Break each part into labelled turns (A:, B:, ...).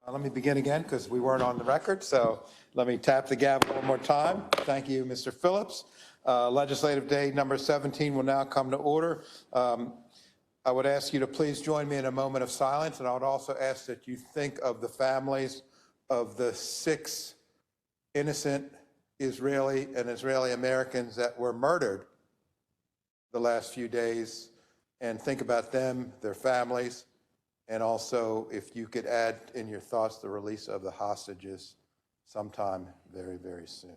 A: Let me begin again because we weren't on the record, so let me tap the gavel one more time. Thank you, Mr. Phillips. Legislative Day number 17 will now come to order. I would ask you to please join me in a moment of silence, and I would also ask that you think of the families of the 6 innocent Israeli and Israeli Americans that were murdered the last few days, and think about them, their families, and also if you could add in your thoughts the release of the hostages sometime very, very soon.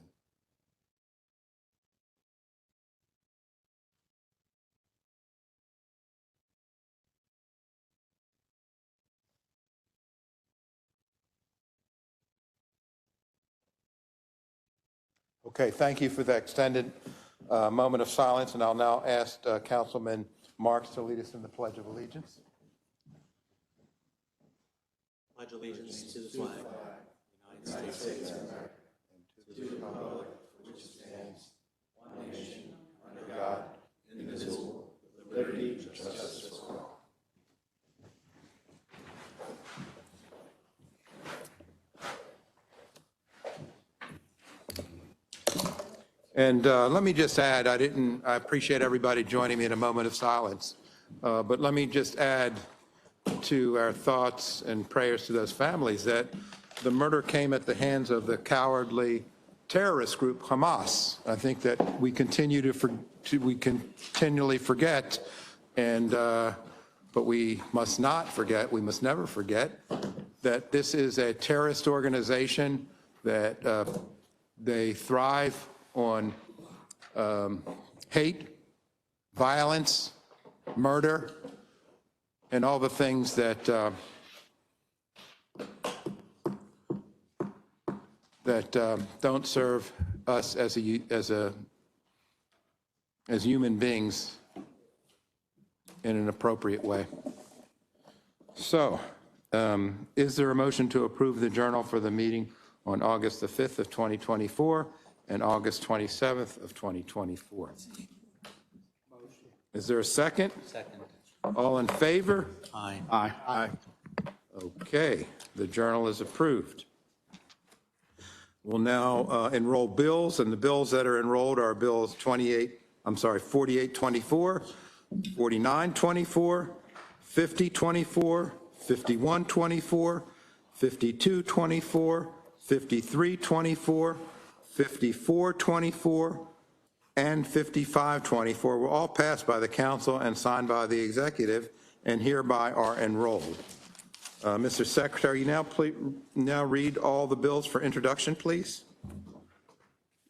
A: Okay, thank you for that extended moment of silence, and I'll now ask Councilman Marks to lead us in the Pledge of Allegiance.
B: Pledge allegiance to the flag of the United States of America, and to the republic for which it stands, one nation, under God, indivisible, with liberty and justice for all.
A: And let me just add, I appreciate everybody joining me in a moment of silence, but let me just add to our thoughts and prayers to those families that the murder came at the hands of the cowardly terrorist group Hamas. I think that we continually forget, and but we must not forget, we must never forget that this is a terrorist organization, that they thrive on hate, violence, murder, and all the things that don't serve us as human beings in an appropriate way. So, is there a motion to approve the journal for the meeting on August the 5th of 2024 and August 27th of 2024? Is there a second?
B: Second.
A: All in favor?
B: Aye.
A: Aye. Okay, the journal is approved. We'll now enroll bills, and the bills that are enrolled are bills 4824, 4924, 5024, 5124, 5224, 5324, 5424, and 5524 were all passed by the council and signed by the executive and hereby are enrolled. Mr. Secretary, you now read all the bills for introduction, please.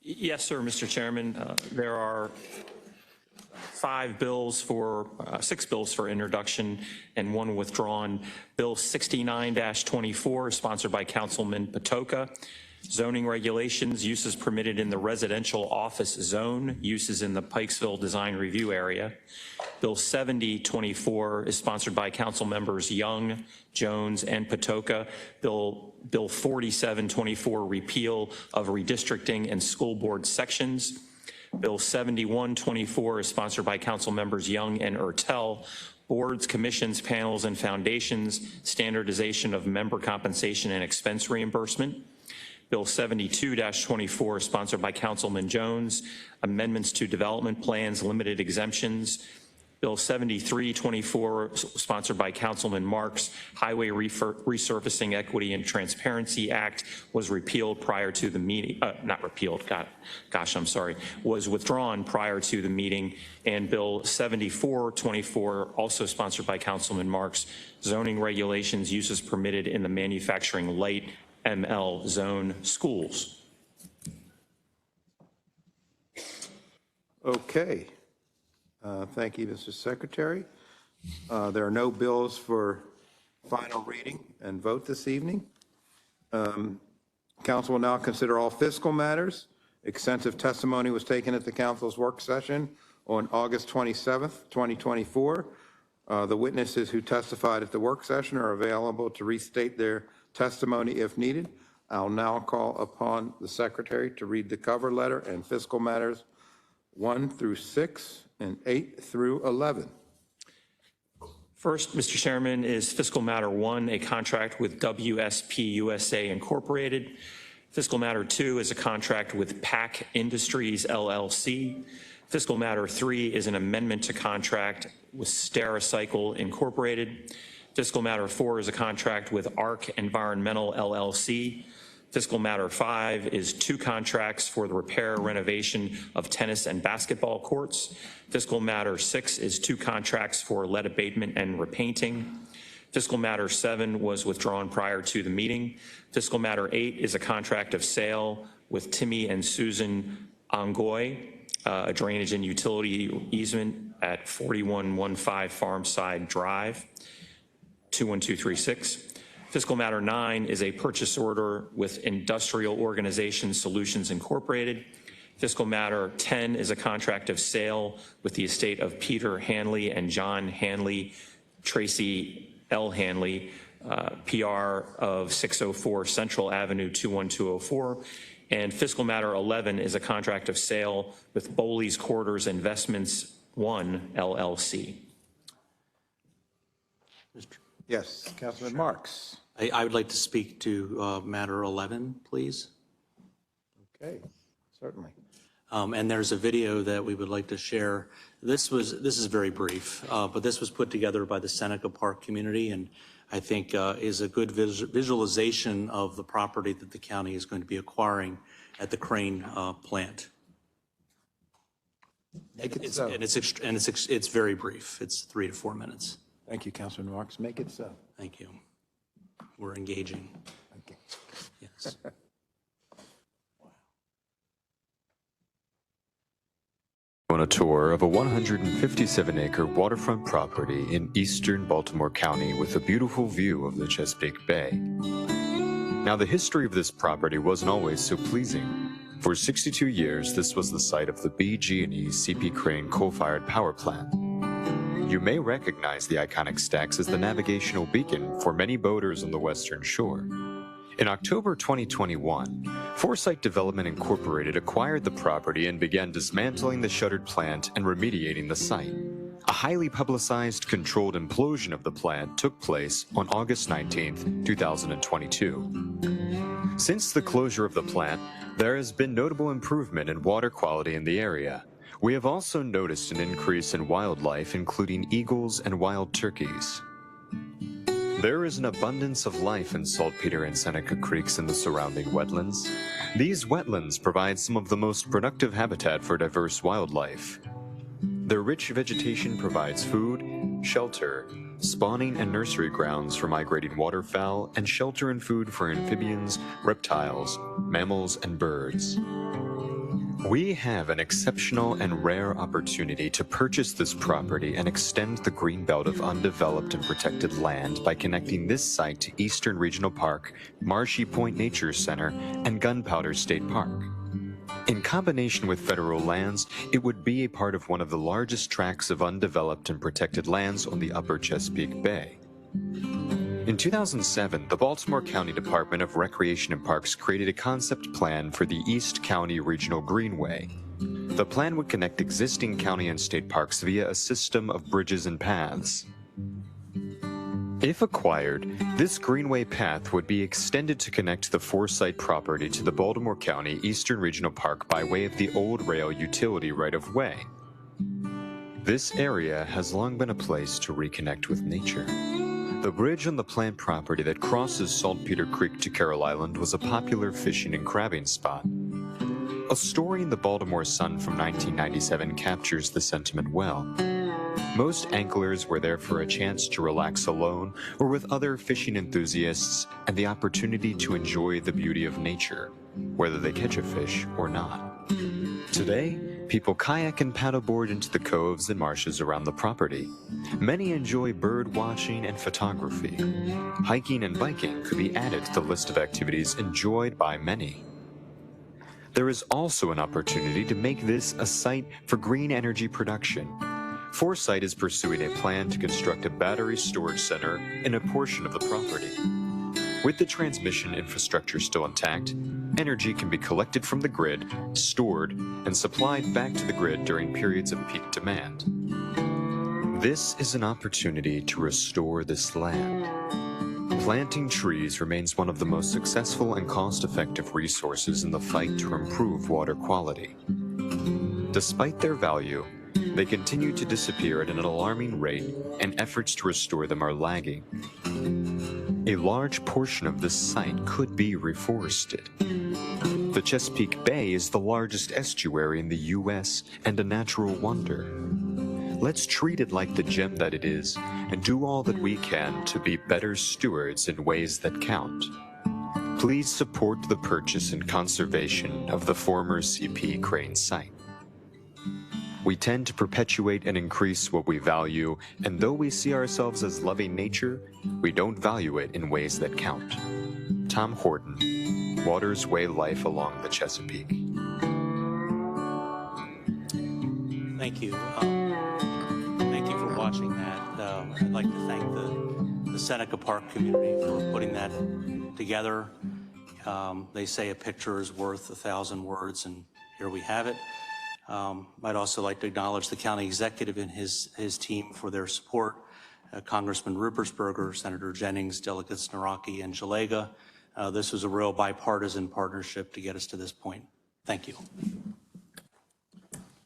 C: Yes, sir, Mr. Chairman. There are 6 bills for introduction and 1 withdrawn. Bill 69-24 sponsored by Councilman Patoka. Zoning regulations, uses permitted in the residential office zone, uses in the Pikesville Design Review Area. Bill 70-24 is sponsored by Council members Young, Jones, and Patoka. Bill 47-24, repeal of redistricting and school board sections. Bill 71-24 is sponsored by Council members Young and Ertel. Boards, commissions, panels, and foundations, standardization of member compensation and expense reimbursement. Bill 72-24, sponsored by Councilman Jones, amendments to development plans, limited exemptions. Bill 73-24, sponsored by Councilman Marks, Highway Resurfacing Equity and Transparency Act was repealed prior to the meeting, not repealed, was withdrawn prior to the meeting. And Bill 74-24, also sponsored by Councilman Marks, zoning regulations, uses permitted in the manufacturing light ML zone schools.
A: Okay. Thank you, Mr. Secretary. There are no bills for final reading and vote this evening. Council will now consider all fiscal matters. Extensive testimony was taken at the council's work session on August 27th, 2024. The witnesses who testified at the work session are available to restate their testimony if needed. I'll now call upon the secretary to read the cover letter and fiscal matters 1 through 6 and 8 through 11.
C: First, Mr. Chairman, is Fiscal Matter 1, a contract with WSP USA Incorporated. Fiscal Matter 2 is a contract with PAC Industries LLC. Fiscal Matter 3 is an amendment to contract with Stericycle Incorporated. Fiscal Matter 4 is a contract with ARC Environmental LLC. Fiscal Matter 5 is 2 contracts for the repair renovation of tennis and basketball courts. Fiscal Matter 6 is 2 contracts for lead abatement and repainting. Fiscal Matter 7 was withdrawn prior to the meeting. Fiscal Matter 8 is a contract of sale with Timmy and Susan Ongoy, a drainage and utility easement at 4115 Farmside Drive, 21236. Fiscal Matter 9 is a purchase order with Industrial Organization Solutions Incorporated. Fiscal Matter 10 is a contract of sale with the estate of Peter Hanley and John Hanley, Tracy L. Hanley, PR of 604 Central Avenue 21204. And Fiscal Matter 11 is a contract of sale with Bowley's Quarters Investments 1 LLC.
A: Yes, Councilman Marks.
B: I would like to speak to matter 11, please.
A: Okay, certainly.
B: And there's a video that we would like to share. This is very brief, but this was put together by the Seneca Park community, and I think is a good visualization of the property that the county is going to be acquiring at the Crane plant.
A: Make it so.
B: It's very brief. It's 3 to 4 minutes.
A: Thank you, Councilman Marks. Make it so.
B: Thank you. We're engaging.
A: Okay.
B: Yes.
D: On a tour of a 157-acre waterfront property in eastern Baltimore County with a beautiful view of the Chesapeake Bay. Now, the history of this property wasn't always so pleasing. For 62 years, this was the site of the BG&E CP Crane coal-fired power plant. You may recognize the iconic stacks as the navigational beacon for many boaters on the western shore. In October 2021, Foresight Development Incorporated acquired the property and began dismantling the shuttered plant and remediating the site. A highly publicized controlled implosion of the plant took place on August 19, 2022. Since the closure of the plant, there has been notable improvement in water quality in the area. We have also noticed an increase in wildlife, including eagles and wild turkeys. There is an abundance of life in Saltpeter and Seneca Creeks and the surrounding wetlands. These wetlands provide some of the most productive habitat for diverse wildlife. Their rich vegetation provides food, shelter, spawning and nursery grounds for migrating waterfowl, and shelter and food for amphibians, reptiles, mammals, and birds. We have an exceptional and rare opportunity to purchase this property and extend the green belt of undeveloped and protected land by connecting this site to Eastern Regional Park, Marshy Point Nature Center, and Gunpowder State Park. In combination with federal lands, it would be a part of one of the largest tracts of undeveloped and protected lands on the upper Chesapeake Bay. In 2007, the Baltimore County Department of Recreation and Parks created a concept plan for the East County Regional Greenway. The plan would connect existing county and state parks via a system of bridges and paths. If acquired, this greenway path would be extended to connect the Foresight property to the Baltimore County Eastern Regional Park by way of the old rail utility right-of-way. This area has long been a place to reconnect with nature. The bridge on the plant property that crosses Saltpeter Creek to Carroll Island was a popular fishing and crabbing spot. A story in the Baltimore Sun from 1997 captures the sentiment well. Most anglers were there for a chance to relax alone or with other fishing enthusiasts and the opportunity to enjoy the beauty of nature, whether they catch a fish or not. Today, people kayak and paddleboard into the coves and marshes around the property. Many enjoy bird watching and photography. Hiking and biking could be added to the list of activities enjoyed by many. There is also an opportunity to make this a site for green energy production. Foresight is pursuing a plan to construct a battery storage center in a portion of the property. With the transmission infrastructure still intact, energy can be collected from the grid, stored, and supplied back to the grid during periods of peak demand. This is an opportunity to restore this land. Planting trees remains one of the most successful and cost-effective resources in the fight to improve water quality. Despite their value, they continue to disappear at an alarming rate, and efforts to restore them are lagging. A large portion of this site could be reforested. The Chesapeake Bay is the largest estuary in the U.S. and a natural wonder. Let's treat it like the gem that it is and do all that we can to be better stewards in ways that count. Please support the purchase and conservation of the former CP Crane site. We tend to perpetuate and increase what we value, and though we see ourselves as loving nature, we don't value it in ways that count. Tom Horton, Waters Way Life Along the Chesapeake.
B: Thank you. Thank you for watching that. I'd like to thank the Seneca Park community for putting that together. They say a picture is worth 1,000 words, and here we have it. I'd also like to acknowledge the county executive and his team for their support. Congressman Rupersberger, Senator Jennings, Delegates Naraki and Jalega. This was a real bipartisan partnership to get us to this point. Thank you.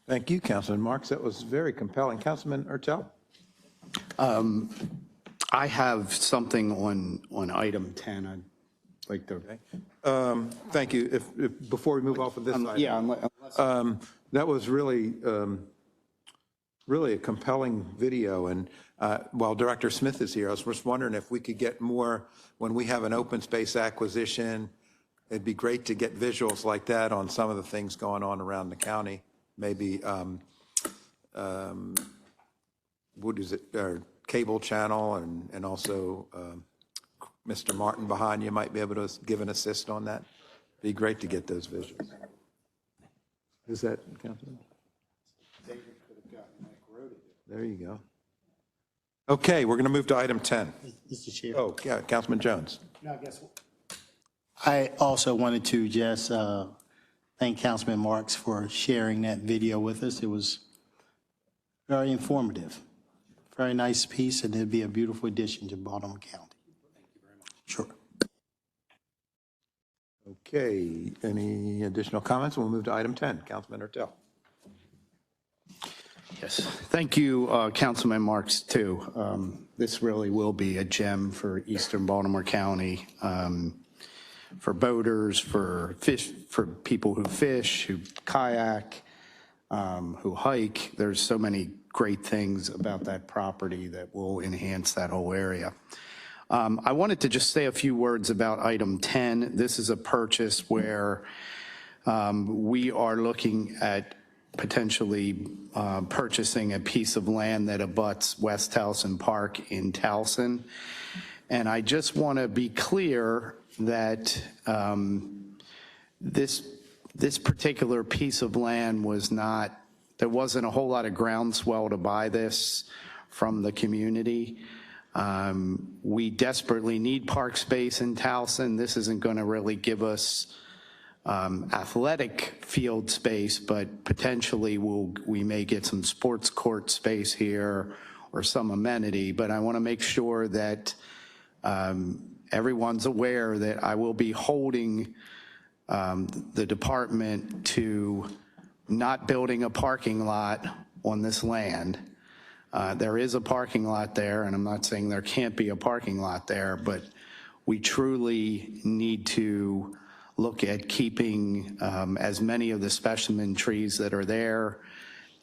A: Thank you, Councilman Marks. That was very compelling. Councilman Ertel?
E: I have something on item 10. I'd like to.
A: Thank you. If before we move off of this item.
E: Yeah, unless.
A: That was really, really a compelling video. And while Director Smith is here, I was just wondering if we could get more, when we have an open space acquisition, it'd be great to get visuals like that on some of the things going on around the county. Maybe, what is it, cable channel, and also Mr. Martin behind you might be able to give an assist on that. Be great to get those visuals. Is that, Councilman?
E: David could have gotten Mike Rode.
A: There you go. Okay, we're going to move to item 10.
F: Mr. Chair.
A: Oh, yeah, Councilman Jones.
F: No, I guess. I also wanted to just thank Councilman Marks for sharing that video with us. It was very informative. Very nice piece, and it'd be a beautiful addition to Baltimore County. Thank you very much. Sure.
A: Okay, any additional comments? We'll move to item 10. Councilman Ertel.
E: Yes, thank you, Councilman Marks, too. This really will be a gem for Eastern Baltimore County, for boaters, for people who fish, who kayak, who hike. There's so many great things about that property that will enhance that whole area. I wanted to just say a few words about item 10. This is a purchase where we are looking at potentially purchasing a piece of land that abuts West Towson Park in Towson. And I just want to be clear that this particular piece of land was not, there wasn't a whole lot of groundswell to buy this from the community. We desperately need park space in Towson. This isn't going to really give us athletic field space, but potentially we may get some sports court space here or some amenity. But I want to make sure that everyone's aware that I will be holding the department to not building a parking lot on this land. There is a parking lot there, and I'm not saying there can't be a parking lot there, but we truly need to look at keeping as many of the specimen trees that are there,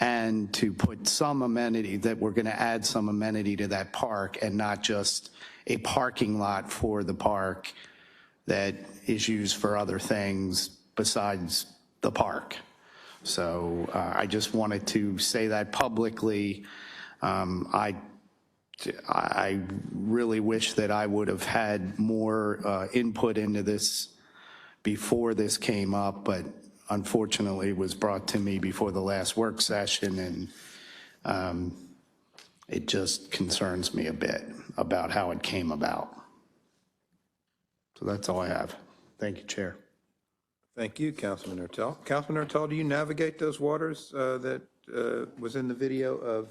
E: and to put some amenity, that we're going to add some amenity to that park and not just a parking lot for the park that is used for other things besides the park. So I just wanted to say that publicly. I really wish that I would have had more input into this before this came up, but unfortunately it was brought to me before the last work session, and it just concerns me a bit about how it came about. So that's all I have. Thank you, Chair.
A: Thank you, Councilman Ertel. Councilman Ertel, do you navigate those waters that was in the video of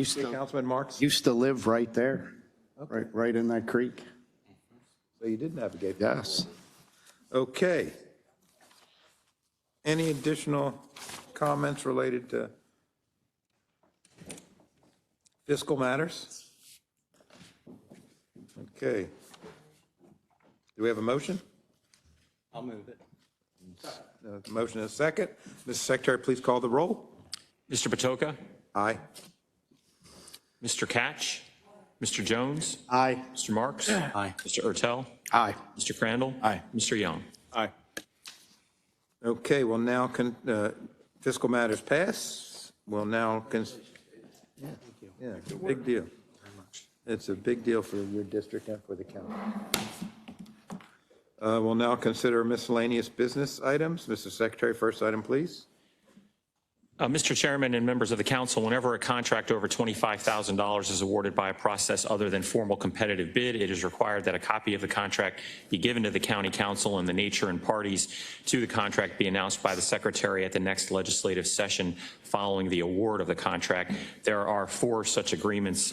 A: Councilman Marks?
E: Used to live right there, right in that creek.
A: So you did navigate.
E: Yes.
A: Okay. Any additional comments related to fiscal matters? Okay. Do we have a motion?
B: I'll move it.
A: Motion and a second. Mr. Secretary, please call the roll.
C: Mr. Patoka,
A: Aye.
C: Mr. Catch, Mr. Jones,
F: Aye.
C: Mr. Marks. Aye. Mr. Ertel,
E: Aye.
C: Mr. Crandall.
B: Aye.
C: Mr. Young.
B: Aye.
A: Okay, well, now fiscal matters pass. We'll now, yeah, it's a big deal. It's a big deal for your district and for the county. We'll now consider miscellaneous business items. Mr. Secretary, first item, please.
C: Mr. Chairman and members of the council, whenever a contract over $25,000 is awarded by a process other than formal competitive bid, it is required that a copy of the contract be given to the county council and the nature and parties to the contract be announced by the secretary at the next legislative session following the award of the contract. There are 4 such agreements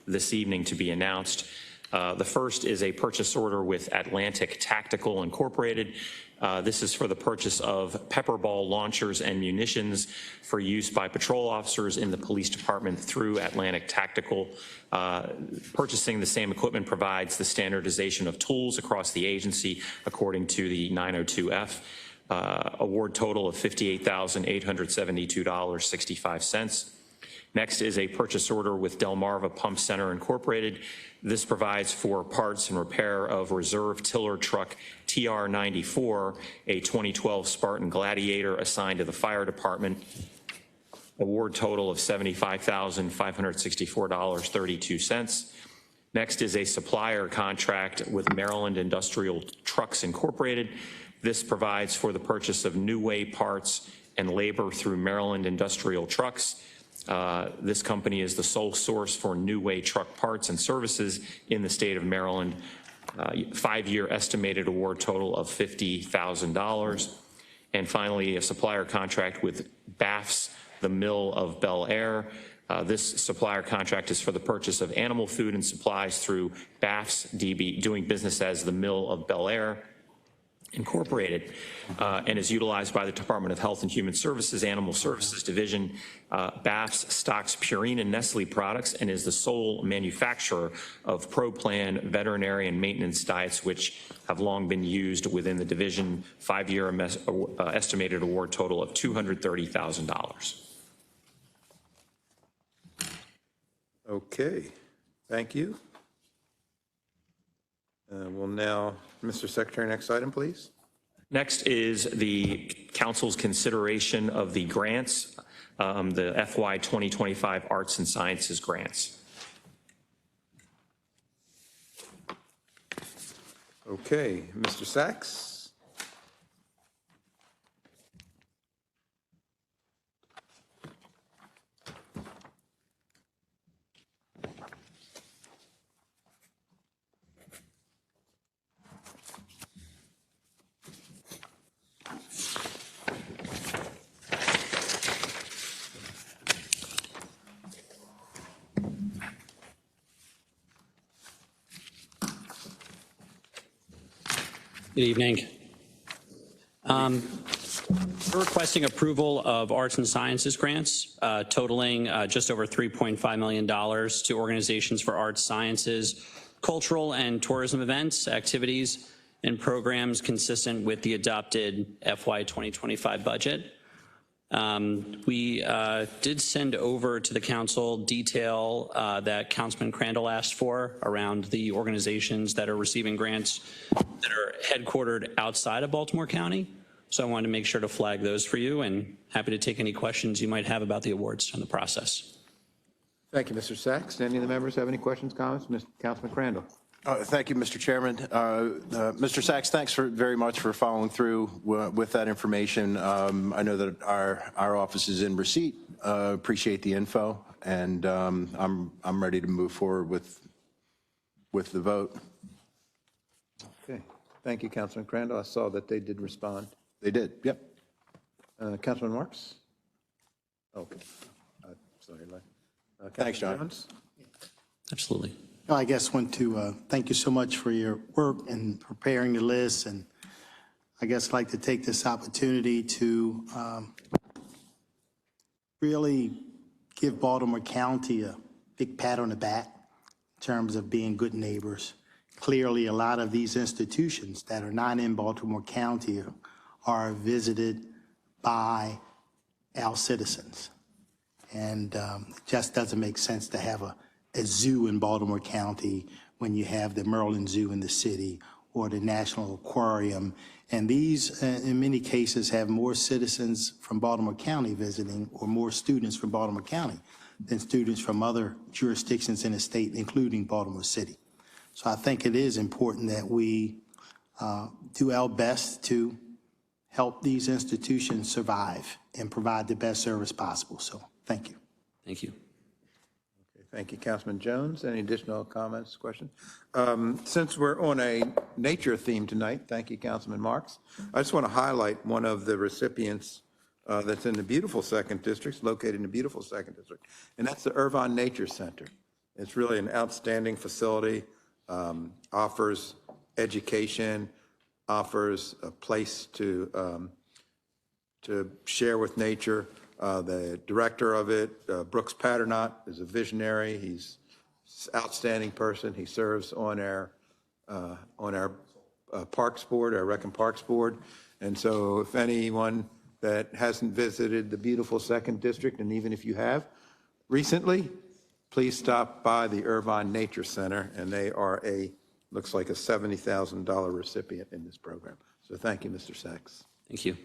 C: this evening to be announced. The first is a purchase order with Atlantic Tactical Incorporated. This is for the purchase of pepper ball launchers and munitions for use by patrol officers in the police department through Atlantic Tactical. Purchasing the same equipment provides the standardization of tools across the agency according to the 902F. Award total of $58,872.65. Next is a purchase order with Delmarva Pump Center Incorporated. This provides for parts and repair of reserve tiller truck TR-94, a 2012 Spartan Gladiator assigned to the fire department. Award total of $75,564.32. Next is a supplier contract with Maryland Industrial Trucks Incorporated. This provides for the purchase of New Way parts and labor through Maryland Industrial Trucks. This company is the sole source for New Way truck parts and services in the state of Maryland. 5-year estimated award total of $50,000. And finally, a supplier contract with BAFS, the Mill of Bel Air. This supplier contract is for the purchase of animal food and supplies through BAFS DB, doing business as the Mill of Bel Air Incorporated, and is utilized by the Department of Health and Human Services Animal Services Division. BAFS stocks Purina and Nestle products and is the sole manufacturer of ProPlan veterinary and maintenance diets, which have long been used within the division. 5-year estimated award total of $230,000.
A: Okay, thank you. We'll now, Mr. Secretary, next item, please.
C: Next is the council's consideration of the grants, the FY 2025 Arts and Sciences grants.
A: Okay, Mr. Sachs.
G: Good evening. We're requesting approval of arts and sciences grants totaling just over $3.5 million to organizations for arts, sciences, cultural and tourism events, activities, and programs consistent with the adopted FY 2025 budget. We did send over to the council detail that Councilman Crandall asked for around the organizations that are receiving grants that are headquartered outside of Baltimore County. So I wanted to make sure to flag those for you, and happy to take any questions you might have about the awards and the process.
A: Thank you, Mr. Sachs. Do any of the members have any questions, comments? Councilman Crandall.
H: Thank you, Mr. Chairman. Mr. Sachs, thanks very much for following through with that information. I know that our office is in receipt. Appreciate the info, and I'm ready to move forward with the vote.
A: Okay, thank you, Councilman Crandall. I saw that they did respond.
H: They did, yep.
A: Councilman Marks? Okay. Sorry,
H: Thanks, John.
A: Jones?
G: Absolutely.
F: No, I guess want to thank you so much for your work in preparing the list, and I guess I'd like to take this opportunity to really give Baltimore County a big pat on the back in terms of being good neighbors. Clearly, a lot of these institutions that are not in Baltimore County are visited by our citizens. And it just doesn't make sense to have a zoo in Baltimore County when you have the Maryland Zoo in the city or the National Aquarium. And these, in many cases, have more citizens from Baltimore County visiting or more students from Baltimore County than students from other jurisdictions in the state, including Baltimore City. So I think it is important that we do our best to help these institutions survive and provide the best service possible. So thank you.
G: Thank you.
A: Thank you, Councilman Jones. Any additional comments, questions? Since we're on a nature theme tonight, thank you, Councilman Marks. I just want to highlight one of the recipients that's in the beautiful 2nd District, located in the beautiful 2nd District, and that's the Irvine Nature Center. It's really an outstanding facility, offers education, offers a place to share with nature. The director of it, Brooks Patternot, is a visionary. He's an outstanding person. He serves on our Parks Board, our Rec and Parks Board. And so if anyone that hasn't visited the beautiful 2nd District, and even if you have recently, please stop by the Irvine Nature Center, and they are looks like a $70,000 recipient in this program. So thank you, Mr. Sachs.
G: Thank you.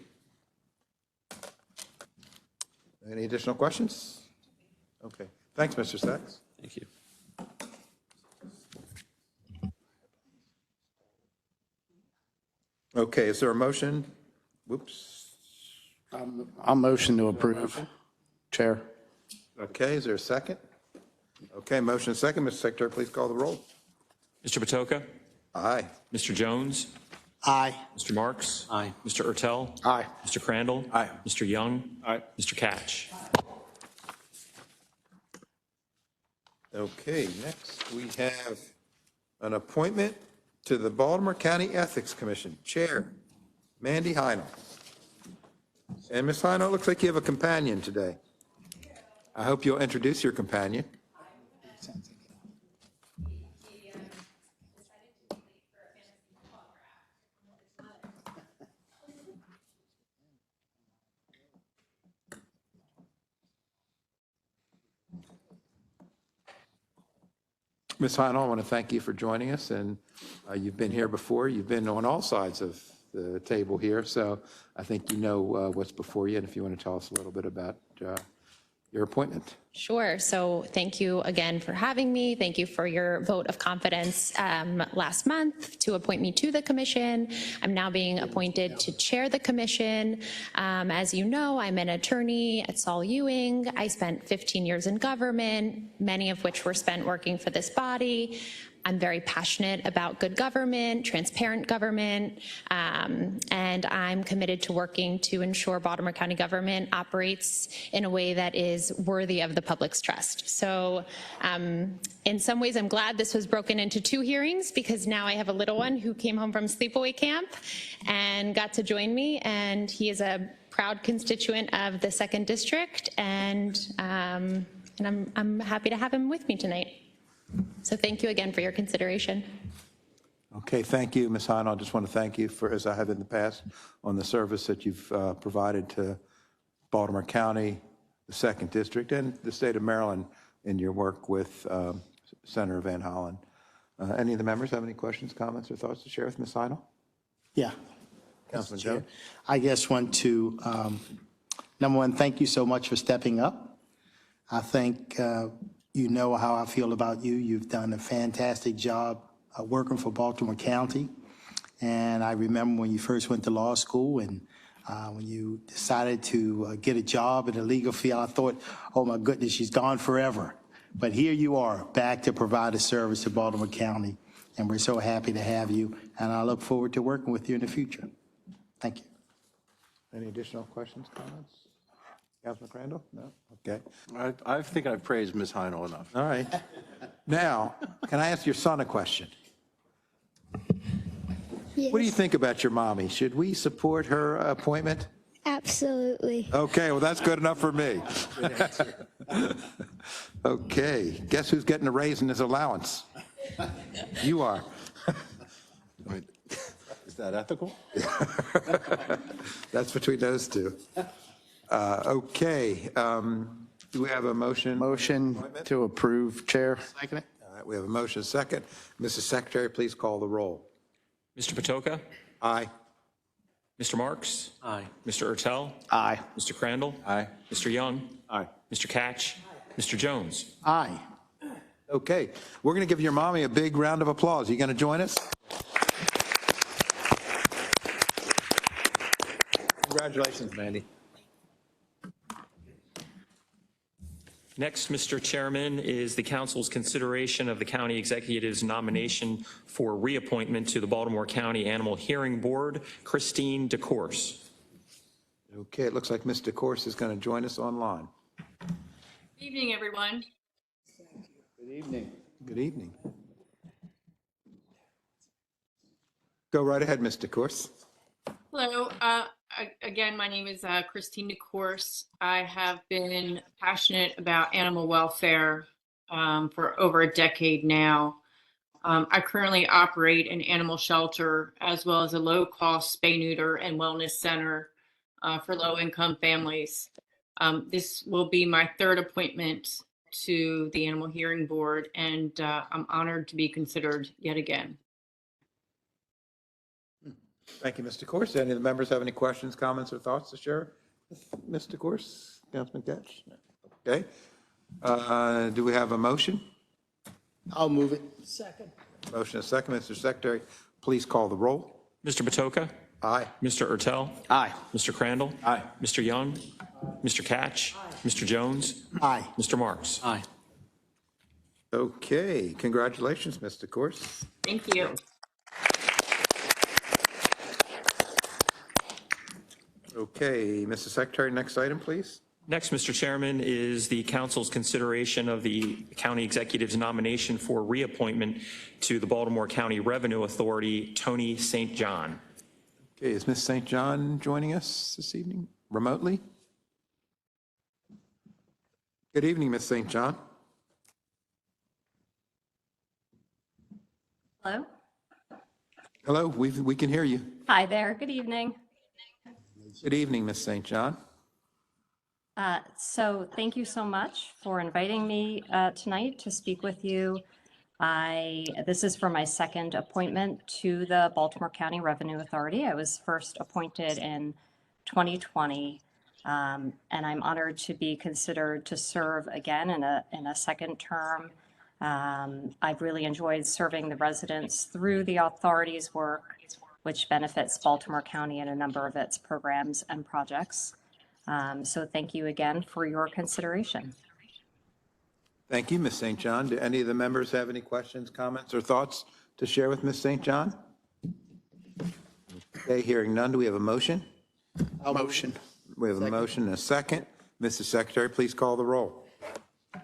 A: Any additional questions? Okay. Thanks, Mr. Sachs.
G: Thank you.
A: Okay, is there a motion? Whoops.
E: I'll motion to approve. Chair.
A: Okay, is there a second? Okay, motion and second. Mr. Secretary, please call the roll.
C: Mr. Patoka?
A: Aye.
C: Mr. Jones?
F: Aye.
C: Mr. Marks?
G: Aye.
C: Mr. Ertel?
E: Aye.
C: Mr. Crandall?
H: Aye.
C: Mr. Young?
H: Aye.
C: Mr. Catch?
A: Okay, next we have an appointment to the Baltimore County Ethics Commission. Chair, Mandy Heinel. And Ms. Heinel, it looks like you have a companion today. I hope you'll introduce your companion. Ms. Heinel, I want to thank you for joining us, and you've been here before. You've been on all sides of the table here, so I think you know what's before you, and if you want to tell us a little bit about your appointment.
I: Sure. So thank you again for having me. Thank you for your vote of confidence last month to appoint me to the commission. I'm now being appointed to chair the commission. As you know, I'm an attorney at Saul Ewing. I spent 15 years in government, many of which were spent working for this body. I'm very passionate about good government, transparent government, and I'm committed to working to ensure Baltimore County government operates in a way that is worthy of the public's trust. So in some ways, I'm glad this was broken into 2 hearings, because now I have a little one who came home from sleepaway camp and got to join me, and he is a proud constituent of the 2nd District, and I'm happy to have him with me tonight. So thank you again for your consideration.
A: Okay, thank you, Ms. Heinel. I just want to thank you for, as I have in the past, on the service that you've provided to Baltimore County, the 2nd District, and the state of Maryland in your work with Senator Van Hollen. Any of the members have any questions, comments, or thoughts to share with Ms. Heinel?
F: Yeah.
A: Councilman
F: Mr. Chair,
A: Jones?
F: I just want to, number one, thank you so much for stepping up. I think you know how I feel about you. You've done a fantastic job working for Baltimore County. And I remember when you first went to law school and when you decided to get a job in the legal field, I thought, oh my goodness, she's gone forever. But here you are, back to provide a service to Baltimore County. And we're so happy to have you. And I look forward to working with you in the future. Thank you.
A: Any additional questions, comments? Councilman Crandall? No? Okay.
H: I think I've praised Ms. Heinel enough.
A: All right. Now, can I ask your son a question? What do you think about your mommy? Should we support her appointment?
J: Absolutely.
A: Okay, well, that's good enough for me. Okay, guess who's getting a raise in his allowance? You are.
H: Is that ethical?
A: That's between those two. Okay, do we have a motion?
E: Motion to approve, Chair.
F: Second it?
A: All right, we have a motion second. Mrs. Secretary, please call the roll.
C: Mr. Patoka?
A: Aye.
C: Mr. Marks?
B: Aye.
C: Mr. Ertel?
E: Aye.
C: Mr. Crandall?
H: Aye.
C: Mr. Young?
H: Aye.
C: Mr. Catch? Mr. Jones?
F: Aye.
A: Okay, we're going to give your mommy a big round of applause. You going to join us? Congratulations, Mandy.
C: Next, Mr. Chairman, is the council's consideration of the county executive's nomination for reappointment to the Baltimore County Animal Hearing Board, Christine DeCourse.
A: Okay, it looks like Mr. DeCourse is going to join us online.
K: Good evening, everyone.
A: Good evening. Good evening. Go right ahead, Mr. DeCourse.
K: Hello. Again, my name is Christine DeCourse. I have been passionate about animal welfare for over a decade now. I currently operate an animal shelter as well as a low-cost spay, neuter, and wellness center for low-income families. This will be my third appointment to the Animal Hearing Board, and I'm honored to be considered yet again.
A: Thank you, Mr. DeCourse. Any of the members have any questions, comments, or thoughts to share with Mr. DeCourse? Councilman Ketch? Okay. Do we have a motion?
F: I'll move it.
A: Motion is second. Mr. Secretary, please call the roll.
C: Mr. Patoka?
A: Aye.
C: Mr. Ertel?
E: Aye.
C: Mr. Crandall?
H: Aye.
C: Mr. Young? Mr. Catch? Mr. Jones?
F: Aye.
C: Mr. Marks?
B: Aye.
A: Okay, congratulations, Mr. DeCourse.
K: Thank you.
A: Okay, Mr. Secretary, next item, please.
C: Next, Mr. Chairman, is the council's consideration of the county executive's nomination for reappointment to the Baltimore County Revenue Authority, Tony St. John.
A: Okay, is Ms. St. John joining us this evening remotely? Good evening, Ms. St. John.
L: Hello.
A: Hello, we can hear you.
L: Hi there. Good evening.
A: Good evening, Ms. St. John.
L: So thank you so much for inviting me tonight to speak with you. This is for my second appointment to the Baltimore County Revenue Authority. I was first appointed in 2020, and I'm honored to be considered to serve again in a second term. I've really enjoyed serving the residents through the authority's work, which benefits Baltimore County in a number of its programs and projects. So thank you again for your consideration.
A: Thank you, Ms. St. John. Do any of the members have any questions, comments, or thoughts to share with Ms. St. John? Okay, hearing none, do we have a motion?
E: Motion.
A: We have a motion and a second. Mr. Secretary, please call the roll.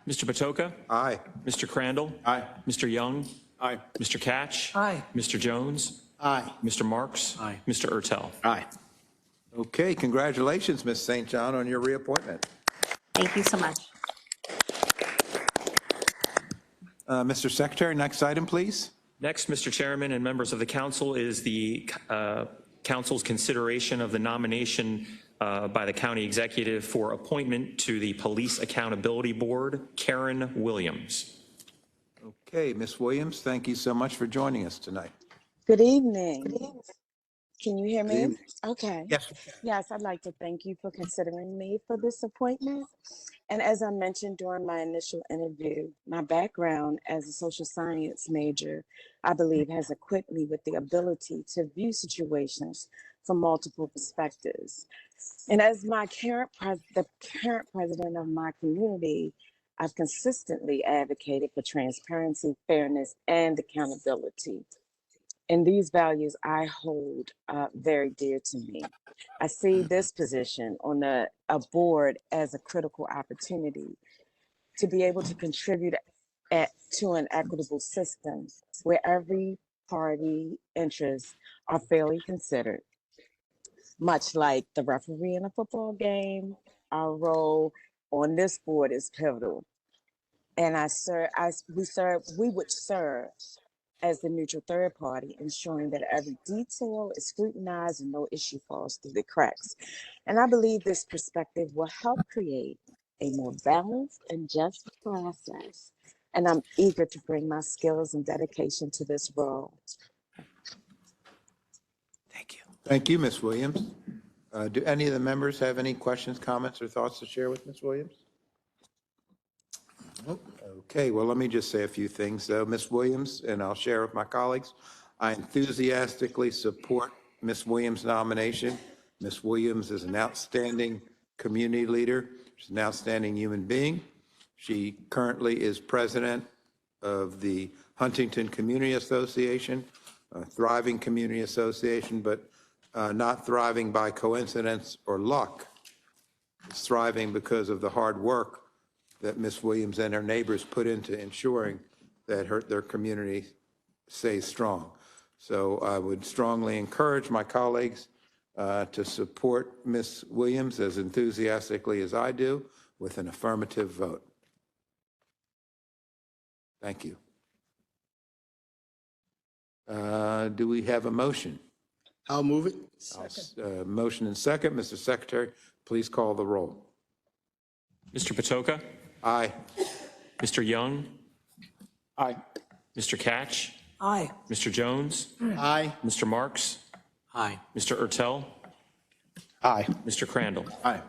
C: Mr. Patoka?
A: Aye.
C: Mr. Crandall?
H: Aye.
C: Mr. Young?
H: Aye.
C: Mr. Catch?
B: Aye.
C: Mr. Jones?
F: Aye.
C: Mr. Marks?
B: Aye.
C: Mr. Ertel?
E: Aye.
A: Okay, congratulations, Ms. St. John, on your reappointment.
L: Thank you so much.
A: Mr. Secretary, next item, please.
C: Next, Mr. Chairman and members of the council, is the council's consideration of the nomination by the county executive for appointment to the Police Accountability Board, Karen Williams.
A: Okay, Ms. Williams, thank you so much for joining us tonight.
M: Good evening. Can you hear me? Okay.
A: Yes.
M: Yes, I'd like to thank you for considering me for this appointment. And as I mentioned during my initial interview, my background as a social science major, I believe, has equipped me with the ability to view situations from multiple perspectives. And as the current president of my community, I've consistently advocated for transparency, fairness, and accountability. And these values I hold very dear to me. I see this position on a board as a critical opportunity to be able to contribute to an equitable system where every party interests are fairly considered. Much like the referee in a football game, our role on this board is pivotal. And we would serve as the neutral third party, ensuring that every detail is scrutinized and no issue falls through the cracks. And I believe this perspective will help create a more balanced and just process. And I'm eager to bring my skills and dedication to this role.
A: Thank you. Thank you, Ms. Williams. Do any of the members have any questions, comments, or thoughts to share with Ms. Williams? Nope. Okay, well, let me just say a few things, though. Ms. Williams, and I'll share with my colleagues, I enthusiastically support Ms. Williams' nomination. Ms. Williams is an outstanding community leader. She's an outstanding human being. She currently is president of the Huntington Community Association, a thriving community association, but not thriving by coincidence or luck. It's thriving because of the hard work that Ms. Williams and her neighbors put into ensuring that their community stays strong. So I would strongly encourage my colleagues to support Ms. Williams as enthusiastically as I do with an affirmative vote. Thank you. Do we have a motion?
F: I'll move it.
A: Motion and second. Mr. Secretary, please call the roll.
C: Mr. Patoka?
A: Aye.
C: Mr. Young?
F: Aye.
C: Mr. Catch?
B: Aye.
C: Mr. Jones?
F: Aye.
C: Mr. Marks?
B: Aye.
C: Mr. Ertel?
E: Aye.
C: Mr. Crandall?
H: Aye.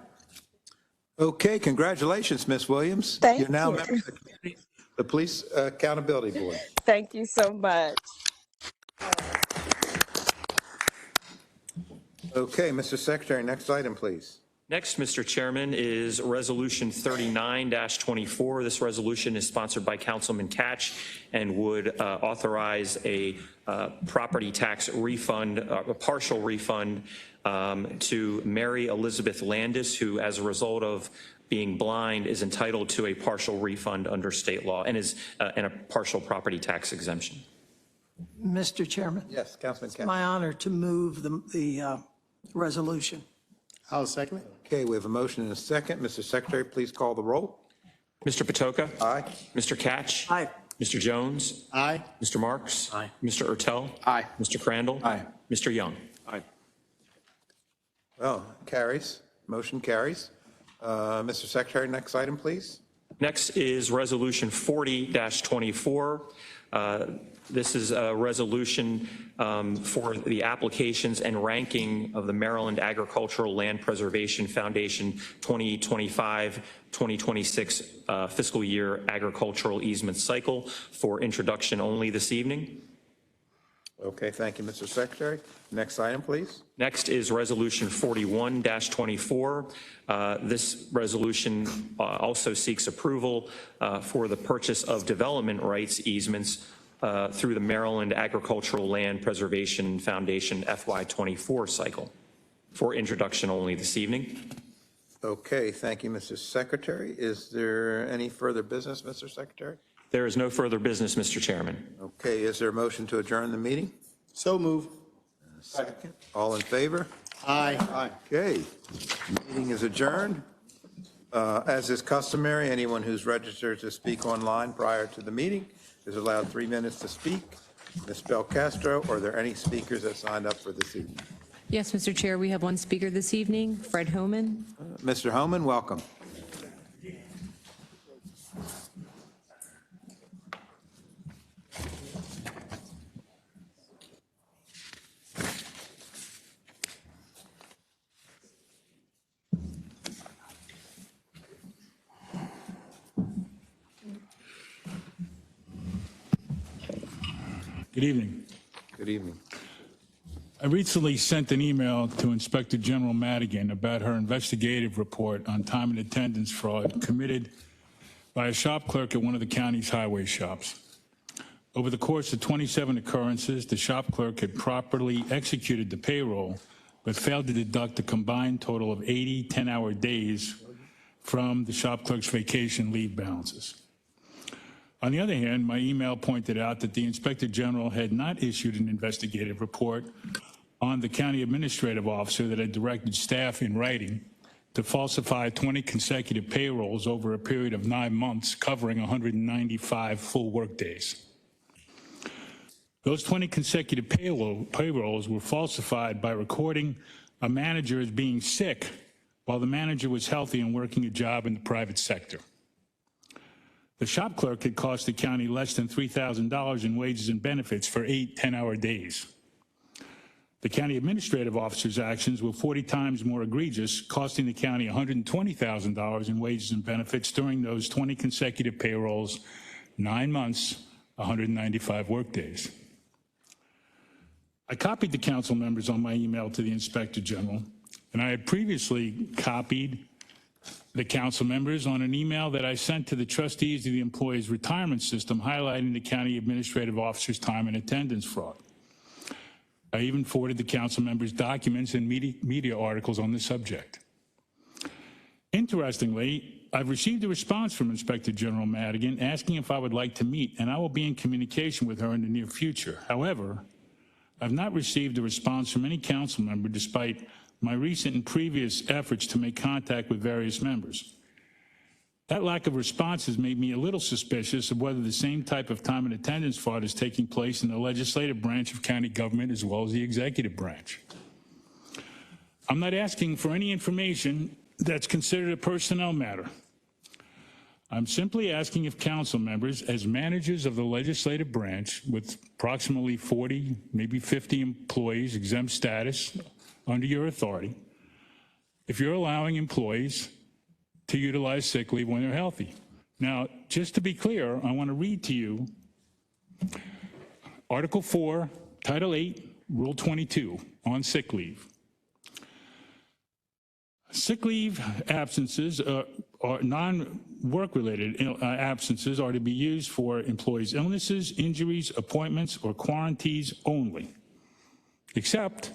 A: Okay, congratulations, Ms. Williams.
M: Thank
A: You're now a
M: you.
A: member of the Police Accountability Board.
M: Thank you so much.
A: Okay, Mr. Secretary, next item, please.
C: Next, Mr. Chairman, is Resolution 39-24. This resolution is sponsored by Councilman Catch and would authorize a property tax refund, a partial refund to Mary Elizabeth Landis, who, as a result of being blind, is entitled to a partial refund under state law and is and a partial property tax exemption.
B: Mr. Chairman,
A: Yes, Councilman
B: it's
A: Catch.
B: my honor to move the resolution.
F: I'll second it.
A: Okay, we have a motion and a second. Mr. Secretary, please call the roll.
C: Mr. Patoka?
A: Aye.
C: Mr. Catch?
B: Aye.
C: Mr. Jones?
F: Aye.
C: Mr. Marks?
B: Aye.
C: Mr. Ertel?
E: Aye.
C: Mr. Crandall?
H: Aye.
C: Mr. Young?
H: Aye.
A: Well, carries. Motion carries. Mr. Secretary, next item, please.
C: Next is Resolution 40-24. This is a resolution for the applications and ranking of the Maryland Agricultural Land Preservation Foundation 2025-2026 fiscal year agricultural easement cycle for introduction only this evening.
A: Okay, thank you, Mr. Secretary. Next item, please.
C: Next is Resolution 41-24. This resolution also seeks approval for the purchase of development rights easements through the Maryland Agricultural Land Preservation Foundation FY24 cycle for introduction only this evening.
A: Okay, thank you, Mr. Secretary. Is there any further business, Mr. Secretary?
C: There is no further business, Mr. Chairman.
A: Okay, is there a motion to adjourn the meeting?
F: So move.
A: Second. All in favor?
F: Aye.
A: Okay, meeting is adjourned. As is customary, anyone who's registered to speak online prior to the meeting is allowed 3 minutes to speak. Ms. Belcastro, are there any speakers that signed up for this evening?
J: Yes, Mr. Chair, we have one speaker this evening, Fred Homan.
A: Mr. Homan, welcome.
N: Good evening.
A: Good evening.
N: I recently sent an email to Inspector General Madigan about her investigative report on time and attendance fraud committed by a shop clerk at one of the county's highway shops. Over the course of 27 occurrences, the shop clerk had properly executed the payroll, but failed to deduct a combined total of 80 10-hour days from the shop clerk's vacation leave balances. On the other hand, my email pointed out that the Inspector General had not issued an investigative report on the county administrative officer that had directed staff in writing to falsify 20 consecutive payrolls over a period of 9 months, covering 195 full workdays. Those 20 consecutive payrolls were falsified by recording a manager as being sick while the manager was healthy and working a job in the private sector. The shop clerk had cost the county less than $3,000 in wages and benefits for 8 10-hour days. The county administrative officer's actions were 40 times more egregious, costing the county $120,000 in wages and benefits during those 20 consecutive payrolls, 9 months, 195 workdays. I copied the council members on my email to the Inspector General, and I had previously copied the council members on an email that I sent to the trustees of the employees' retirement system highlighting the county administrative officer's time and attendance fraud. I even forwarded the council members documents and media articles on the subject. Interestingly, I've received a response from Inspector General Madigan asking if I would like to meet, and I will be in communication with her in the near future. However, I've not received a response from any council member despite my recent and previous efforts to make contact with various members. That lack of response has made me a little suspicious of whether the same type of time and attendance fraud is taking place in the legislative branch of county government as well as the executive branch. I'm not asking for any information that's considered a personnel matter. I'm simply asking if council members, as managers of the legislative branch with approximately 40, maybe 50 employees, exempt status under your authority, if you're allowing employees to utilize sick leave when they're healthy. Now, just to be clear, I want to read to you Article 4, Title 8, Rule 22 on sick leave. Sick leave absences or non-work-related absences are to be used for employees' illnesses, injuries, appointments, or quarantines only, except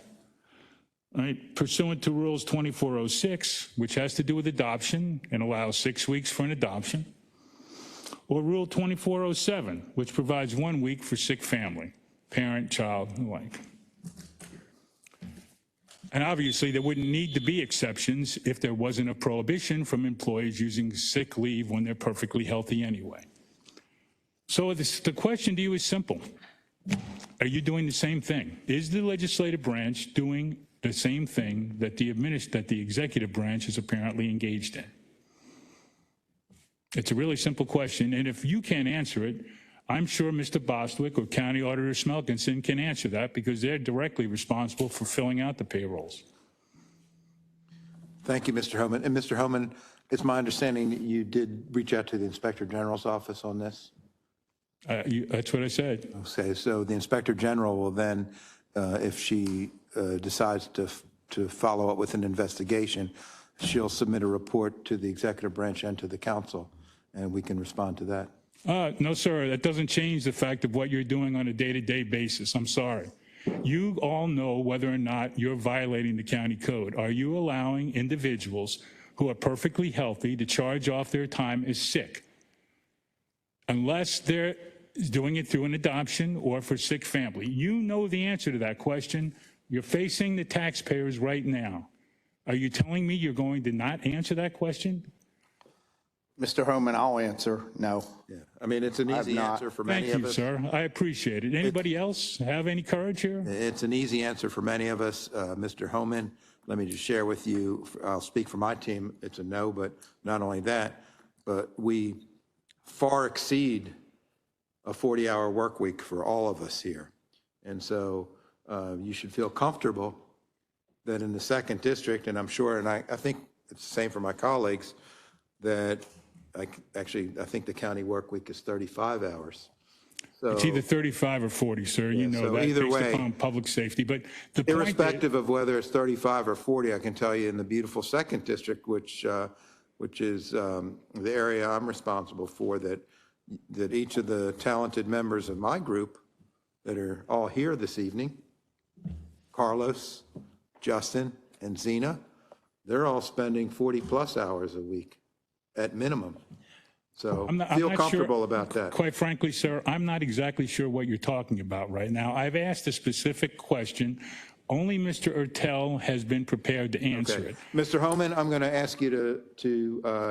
N: pursuant to Rules 2406, which has to do with adoption and allows 6 weeks for an adoption, or Rule 2407, which provides 1 week for sick family, parent, child, and the like. And obviously, there wouldn't need to be exceptions if there wasn't a prohibition from employees using sick leave when they're perfectly healthy anyway. So the question to you is simple. Are you doing the same thing? Is the legislative branch doing the same thing that the executive branch is apparently engaged in? It's a really simple question, and if you can't answer it, I'm sure Mr. Bostwick or County Auditor Smelkinson can answer that because they're directly responsible for filling out the payrolls.
A: Thank you, Mr. Homan. And Mr. Homan, it's my understanding that you did reach out to the Inspector General's office on this?
N: That's what I said.
A: Okay, so the Inspector General will then, if she decides to follow up with an investigation, she'll submit a report to the executive branch and to the council, and we can respond to that.
N: No, sir, that doesn't change the fact of what you're doing on a day-to-day basis. I'm sorry. You all know whether or not you're violating the county code. Are you allowing individuals who are perfectly healthy to charge off their time as sick? Unless they're doing it through an adoption or for sick family. You know the answer to that question. You're facing the taxpayers right now. Are you telling me you're going to not answer that question?
E: Mr. Homan, I'll answer no.
A: Yeah, I mean, it's an easy answer for many of us.
N: Thank you, sir. I appreciate it. Anybody else have any courage here?
A: It's an easy answer for many of us. Mr. Homan, let me just share with you, I'll speak for my team, it's a no, but not only that, but we far exceed a 40-hour work week for all of us here. And so you should feel comfortable that in the 2nd District, and I'm sure, and I think it's the same for my colleagues, that I think the county work week is 35 hours. So
N: it's either 35 or 40, sir. You know
A: so
N: that
A: either
N: based
A: way,
N: upon public safety. But the
A: irrespective of whether it's 35 or 40, I can tell you in the beautiful 2nd District, which is the area I'm responsible for, that that each of the talented members of my group that are all here this evening, Carlos, Justin, and Zena, they're all spending 40-plus hours a week at minimum. So
N: I'm
A: feel
N: not
A: comfortable
N: sure,
A: about that.
N: Quite frankly, sir, I'm not exactly sure what you're talking about right now. I've asked a specific question. Only Mr. Ertel has been prepared to answer
A: Okay.
N: it.
A: Mr. Homan, I'm going to ask you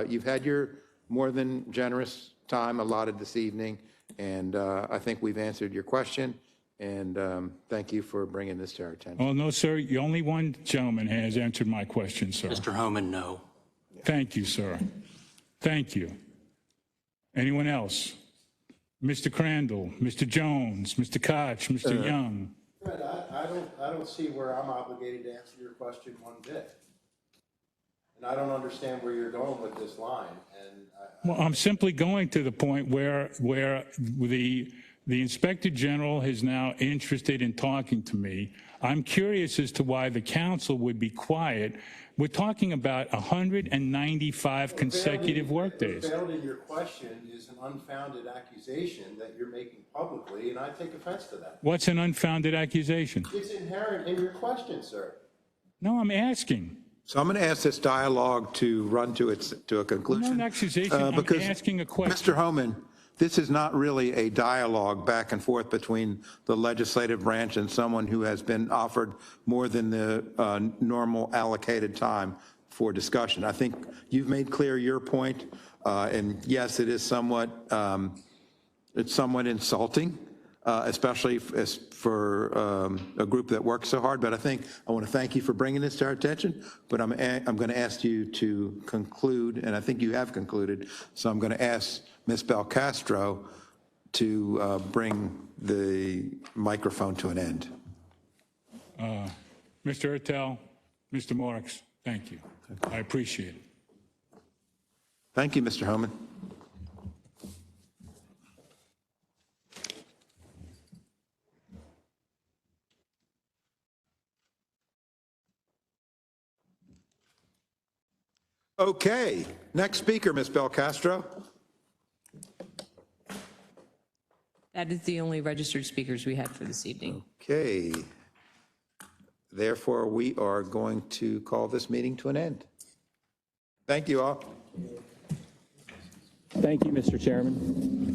A: you've had your more than generous time allotted this evening, and I think we've answered your question, and thank you for bringing this to our attention.
N: Oh, no, sir, only one gentleman has answered my question, sir.
B: Mr. Homan, no.
N: Thank you, sir. Thank you. Anyone else? Mr. Crandall, Mr. Jones, Mr. Koch, Mr. Young.
H: Fred, I don't see where I'm obligated to answer your question one bit. And I don't understand where you're going with this line. And
N: Well, I'm simply going to the point where the Inspector General is now interested in talking to me. I'm curious as to why the council would be quiet. We're talking about 195 consecutive workdays.
H: Failed in your question is an unfounded accusation that you're making publicly, and I take offense to that.
N: What's an unfounded accusation?
H: It's inherent in your question, sir.
N: No, I'm asking.
A: So I'm going to ask this dialogue to run to a conclusion.
N: No accusation, I'm
A: because,
N: asking a question.
A: Mr. Homan, this is not really a dialogue back and forth between the legislative branch and someone who has been offered more than the normal allocated time for discussion. I think you've made clear your point, and yes, it is somewhat insulting, especially for a group that works so hard. But I want to thank you for bringing this to our attention. But I'm going to ask you to conclude, and I think you have concluded. So I'm going to ask Ms. Belcastro to bring the microphone to an end.
N: Mr. Ertel, Mr. Marks, thank you. I appreciate it.
A: Thank you, Mr. Homan. Okay, next speaker, Ms. Belcastro.
J: That is the only registered speakers we had for this evening.
A: Okay. Therefore, we are going to call this meeting to an end. Thank you all.
C: Thank you, Mr. Chairman.